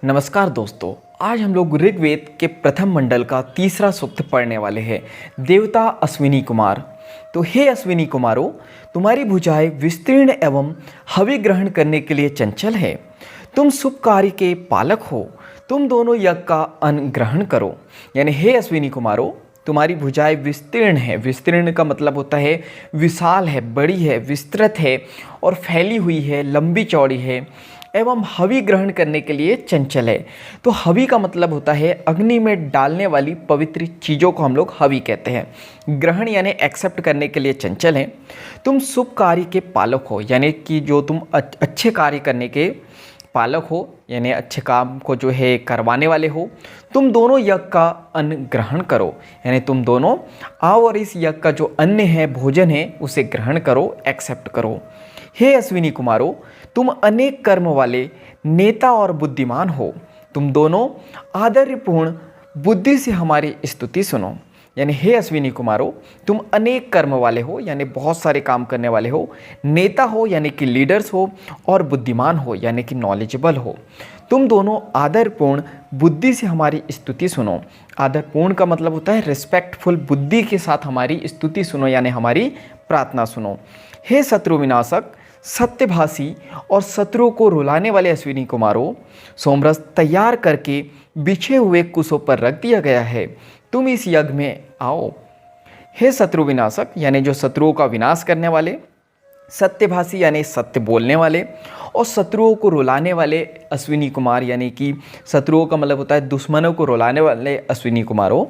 नमस्कार दोस्तों, आज हम लोग ऋग्वेद के प्रथम मंडल का तीसरा सूक्त पढ़ने वाले हैं। देवता अश्विनी कुमार। तो हे अश्विनी कुमारों, तुम्हारी भुजाएं विस्तीर्ण एवं हवि ग्रहण करने के लिए चंचल है। तुम शुभ कार्य के पालक हो। तुम दोनों यज्ञ का अन्न ग्रहण करो। यानी हे अश्विनी कुमारों, तुम्हारी भुजाएं विस्तीर्ण है। विस्तीर्ण का मतलब होता है विशाल है, बड़ी है, विस्तृत है और फैली हुई है, लंबी चौड़ी है एवं हवि ग्रहण करने के लिए चंचल है। तो हवि का मतलब होता है अग्नि में डालने वाली पवित्र चीज़ों को हम लोग हवि कहते हैं। ग्रहण यानी एक्सेप्ट करने के लिए चंचल है। तुम शुभ कार्य के पालक हो, यानी कि जो तुम अच्छे कार्य करने के पालक हो, यानी अच्छे काम को जो है करवाने वाले हो। तुम दोनों यज्ञ का अन्न ग्रहण करो, यानी तुम दोनों आओ और इस यज्ञ का जो अन्न है, भोजन है, उसे ग्रहण करो, एक्सेप्ट करो। हे अश्विनी कुमारों, तुम अनेक कर्म वाले नेता और बुद्धिमान हो। तुम दोनों आदर्यपूर्ण बुद्धि से हमारी स्तुति सुनो। यानी हे अश्विनी कुमारों, तुम अनेक कर्म वाले हो, यानी बहुत सारे काम करने वाले हो। नेता हो, यानी कि लीडर्स हो, और बुद्धिमान हो, यानी कि नॉलेजेबल हो। तुम दोनों आदरपूर्ण बुद्धि से हमारी स्तुति सुनो। आदरपूर्ण का मतलब होता है रिस्पेक्टफुल बुद्धि के साथ हमारी स्तुति सुनो, यानी हमारी प्रार्थना सुनो। हे शत्रु विनाशक, सत्यभाषी और शत्रुओं को रुलाने वाले अश्विनी कुमारों, सोमरस तैयार करके बिछे हुए कुशों पर रख दिया गया है। तुम इस यज्ञ में आओ। हे शत्रु विनाशक, यानी जो शत्रुओं का विनाश करने वाले, सत्यभाषी यानी सत्य बोलने वाले, और शत्रुओं को रुलाने वाले अश्विनी कुमार, यानी कि शत्रुओं का मतलब होता है दुश्मनों को रुलाने वाले अश्विनी कुमारों,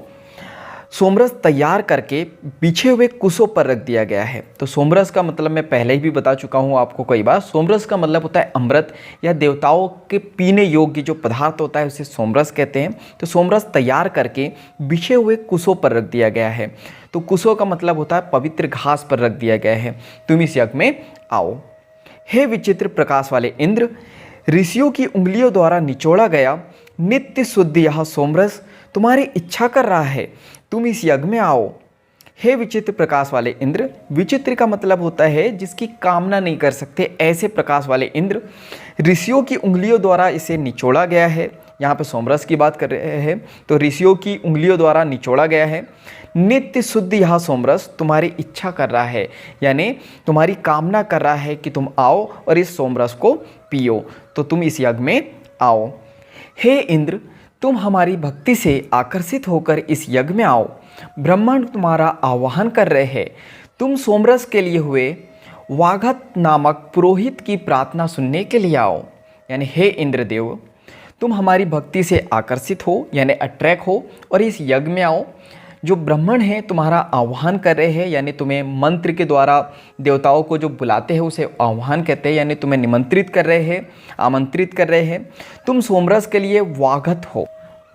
सोमरस तैयार करके बिछे हुए कुशों पर रख दिया गया है। तो सोमरस का मतलब मैं पहले ही भी बता चुका हूँ आपको कई बार। सोमरस का मतलब होता है अमृत या देवताओं के पीने योग्य जो पदार्थ होता है उसे सोमरस कहते हैं। तो सोमरस तैयार करके बिछे हुए कुशों पर रख दिया गया है। तो कुशों का मतलब होता है पवित्र घास पर रख दिया गया है। तुम इस यज्ञ में आओ। हे विचित्र प्रकाश वाले इंद्र, ऋषियों की उंगलियों द्वारा निचोड़ा गया नित्य शुद्ध यह सोमरस तुम्हारी इच्छा कर रहा है। तुम इस यज्ञ में आओ। हे विचित्र प्रकाश वाले इंद्र, विचित्र का मतलब होता है जिसकी कामना नहीं कर सकते, ऐसे प्रकाश वाले इंद्र, ऋषियों की उंगलियों द्वारा इसे निचोड़ा गया है। यहाँ पे सोमरस की बात कर रहे हैं, तो ऋषियों की उंगलियों द्वारा निचोड़ा गया है। नित्य शुद्ध यह सोमरस तुम्हारी इच्छा कर रहा है, यानी तुम्हारी कामना कर रहा है कि तुम आओ और इस सोमरस को पियो। तो तुम इस यज्ञ में आओ। हे इंद्र, तुम हमारी भक्ति से आकर्षित होकर इस यज्ञ में आओ। ब्रह्मांड तुम्हारा आह्वान कर रहे हैं। तुम सोमरस के लिए हुए वाघत नामक पुरोहित की प्रार्थना सुनने के लिए आओ। यानी हे इंद्रदेव, तुम हमारी भक्ति से आकर्षित हो, यानी अट्रैक्ट हो, और इस यज्ञ में आओ। जो ब्राह्मण हैं तुम्हारा आह्वान कर रहे हैं, यानी तुम्हें मंत्र के द्वारा देवताओं को जो बुलाते हैं उसे आह्वान कहते हैं, यानी तुम्हें निमंत्रित कर रहे हैं, आमंत्रित कर रहे हैं। तुम सोमरस के लिए वाघत हो।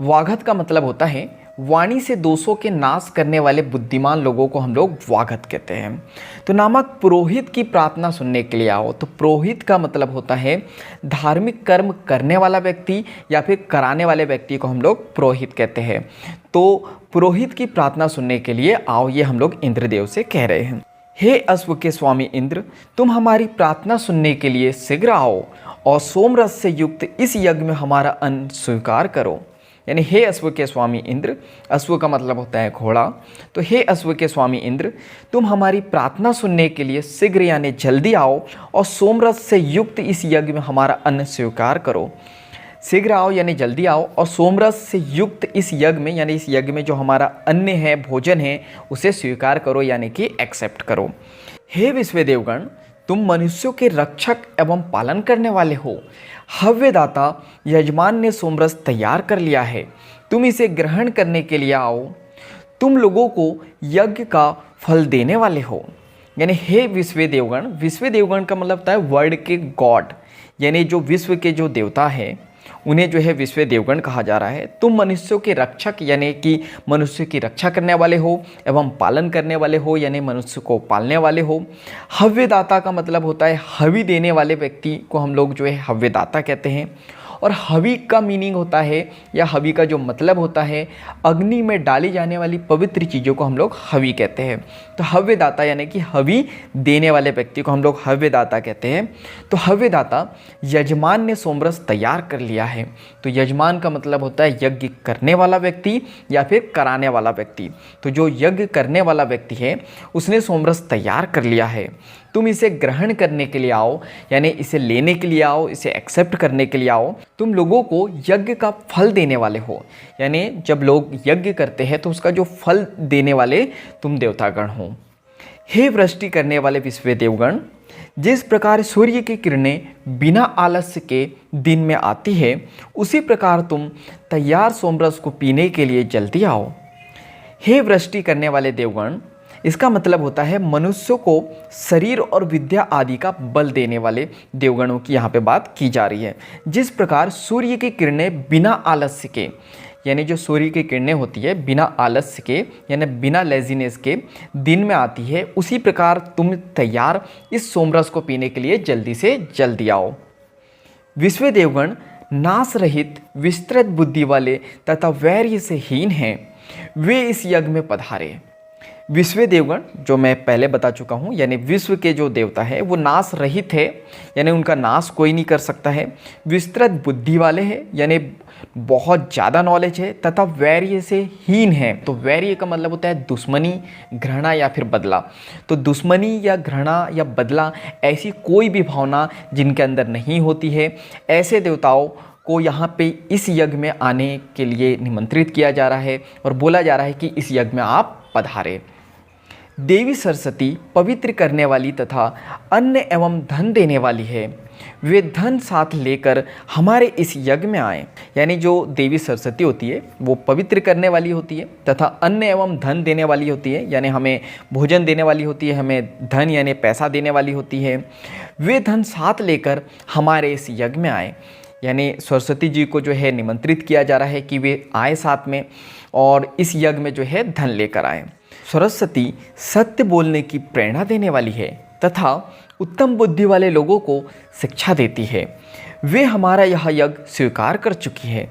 वाघत का मतलब होता है वाणी से दोषों के नाश करने वाले बुद्धिमान लोगों को हम लोग वाघत कहते हैं। तो नामक पुरोहित की प्रार्थना सुनने के लिए आओ। तो पुरोहित का मतलब होता है धार्मिक कर्म करने वाला व्यक्ति या फिर कराने वाले व्यक्ति को हम लोग पुरोहित कहते हैं। तो पुरोहित की प्रार्थना सुनने के लिए आओ, ये हम लोग इंद्रदेव से कह रहे हैं। हे अश्व के स्वामी इंद्र, तुम हमारी प्रार्थना सुनने के लिए शीघ्र आओ और सोमरस से युक्त इस यज्ञ में हमारा अन्न स्वीकार करो। यानी हे अश्व के स्वामी इंद्र, अश्व का मतलब होता है घोड़ा। तो हे अश्व के स्वामी इंद्र, तुम हमारी प्रार्थना सुनने के लिए शीघ्र यानी जल्दी आओ और सोमरस से युक्त इस यज्ञ में हमारा अन्न स्वीकार करो। शीघ्र आओ यानी जल्दी आओ, और सोमरस से युक्त इस यज्ञ में, यानी इस यज्ञ में जो हमारा अन्न है, भोजन है, उसे स्वीकार करो, यानी कि एक्सेप्ट करो। हे विश्व देवगण, तुम मनुष्यों के रक्षक एवं पालन करने वाले हो। हव्यदाता यजमान ने सोमरस तैयार कर लिया है। तुम इसे ग्रहण करने के लिए आओ। तुम लोगों को यज्ञ का फल देने वाले हो। यानी हे विश्व देवगण, विश्व देवगण का मतलब होता है वर्ल्ड के गॉड, यानी जो विश्व के जो देवता हैं उन्हें जो है विश्व देवगण कहा जा रहा है। तुम मनुष्यों के रक्षक, यानी कि मनुष्य की रक्षा करने वाले हो, एवं पालन करने वाले हो, यानी मनुष्य को पालने वाले हो। हव्यदाता का मतलब होता है हवि देने वाले व्यक्ति को हम लोग जो है हव्यदाता कहते हैं। और हवि का मीनिंग होता है या हवि का जो मतलब होता है, अग्नि में डाली जाने वाली पवित्र चीज़ों को हम लोग हवि कहते हैं। तो हव्यदाता यानी कि हवि देने वाले व्यक्ति को हम लोग हव्यदाता कहते हैं। तो हव्यदाता, यजमान ने सोमरस तैयार कर लिया है। तो यजमान का मतलब होता है यज्ञ करने वाला व्यक्ति या फिर कराने वाला व्यक्ति। तो जो यज्ञ करने वाला व्यक्ति है उसने सोमरस तैयार कर लिया है, तुम इसे ग्रहण करने के लिए आओ, यानी इसे लेने के लिए आओ, इसे एक्सेप्ट करने के लिए आओ। तुम लोगों को यज्ञ का फल देने वाले हो, यानी जब लोग यज्ञ करते हैं तो उसका जो फल देने वाले तुम देवतागण हो। हे वृष्टि करने वाले विश्व देवगण, जिस प्रकार सूर्य की किरणें बिना आलस्य के दिन में आती है, उसी प्रकार तुम तैयार सोमरस को पीने के लिए जल्दी आओ। हे वृष्टि करने वाले देवगण, इसका मतलब होता है मनुष्यों को शरीर और विद्या आदि का बल देने वाले देवगणों की यहाँ पे बात की जा रही है। जिस प्रकार सूर्य की किरणें बिना आलस्य के, यानी जो सूर्य की किरणें होती है बिना आलस्य के यानी बिना लेजीनेस के दिन में आती है, उसी प्रकार तुम तैयार इस सोमरस को पीने के लिए जल्दी से जल्दी आओ। विश्व देवगण नाश रहित विस्तृत बुद्धि वाले तथा वैर्य से हीन हैं, वे इस यज्ञ में पधारे। विश्व देवगण जो मैं पहले बता चुका हूँ, यानी विश्व के जो देवता है वो नाश रहित है, यानी उनका नाश कोई नहीं कर सकता है। विस्तृत बुद्धि वाले हैं, यानी बहुत ज़्यादा नॉलेज है, तथा वैर्य से हीन है। तो वैर्य का मतलब होता है दुश्मनी, घृणा या फिर बदला। तो दुश्मनी या घृणा या बदला ऐसी कोई भी भावना जिनके अंदर नहीं होती है, ऐसे देवताओं को यहाँ पे इस यज्ञ में आने के लिए निमंत्रित किया जा रहा है और बोला जा रहा है कि इस यज्ञ में आप पधारे। देवी सरस्वती पवित्र करने वाली तथा अन्न एवं धन देने वाली है, वे धन साथ लेकर हमारे इस यज्ञ में आए। यानी जो देवी सरस्वती होती है वो पवित्र करने वाली होती है तथा अन्न एवं धन देने वाली होती है, यानी हमें भोजन देने वाली होती है, हमें धन यानी पैसा देने वाली होती है। वे धन साथ लेकर हमारे इस यज्ञ में आए, यानी सरस्वती जी को जो है निमंत्रित किया जा रहा है कि वे आए साथ में और इस यज्ञ में जो है धन लेकर आए। सरस्वती सत्य बोलने की प्रेरणा देने वाली है तथा उत्तम बुद्धि वाले लोगों को शिक्षा देती है। वे हमारा यह यज्ञ स्वीकार कर चुकी है।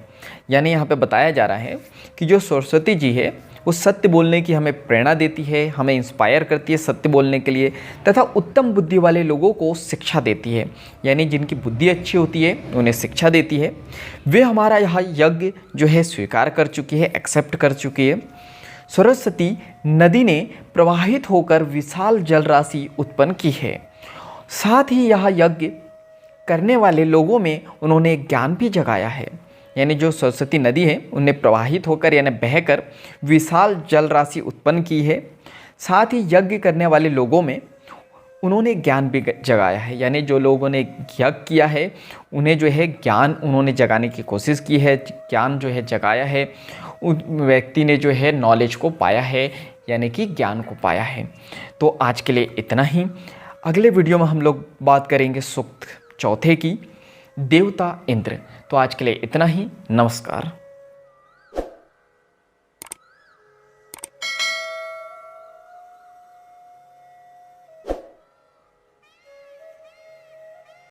यानी यहाँ पे बताया जा रहा है कि जो सरस्वती जी है वो सत्य बोलने की हमें प्रेरणा देती है, हमें इंस्पायर करती है सत्य बोलने के लिए, तथा उत्तम बुद्धि वाले लोगों को शिक्षा देती है, यानी जिनकी बुद्धि अच्छी होती है उन्हें शिक्षा देती है। वे हमारा यह यज्ञ जो है स्वीकार कर चुकी है, एक्सेप्ट कर चुकी है। सरस्वती नदी ने प्रवाहित होकर विशाल जल राशि उत्पन्न की है। साथ ही यह यज्ञ करने वाले लोगों में उन्होंने ज्ञान भी जगाया है। यानी जो सरस्वती नदी है उन्हें प्रवाहित होकर यानी बहकर विशाल जल राशि उत्पन्न की है। साथ ही यज्ञ करने वाले लोगों में उन्होंने ज्ञान भी जगाया है, यानी जो लोगों ने यज्ञ किया है उन्हें जो है ज्ञान उन्होंने जगाने की कोशिश की है, ज्ञान जो है जगाया है। उन व्यक्ति ने जो है नॉलेज को पाया है, यानी कि ज्ञान को पाया है। तो आज के लिए इतना ही। अगले वीडियो में हम लोग बात करेंगे सूक्त चौथे की, देवता इंद्र। तो आज के लिए इतना ही। नमस्कार।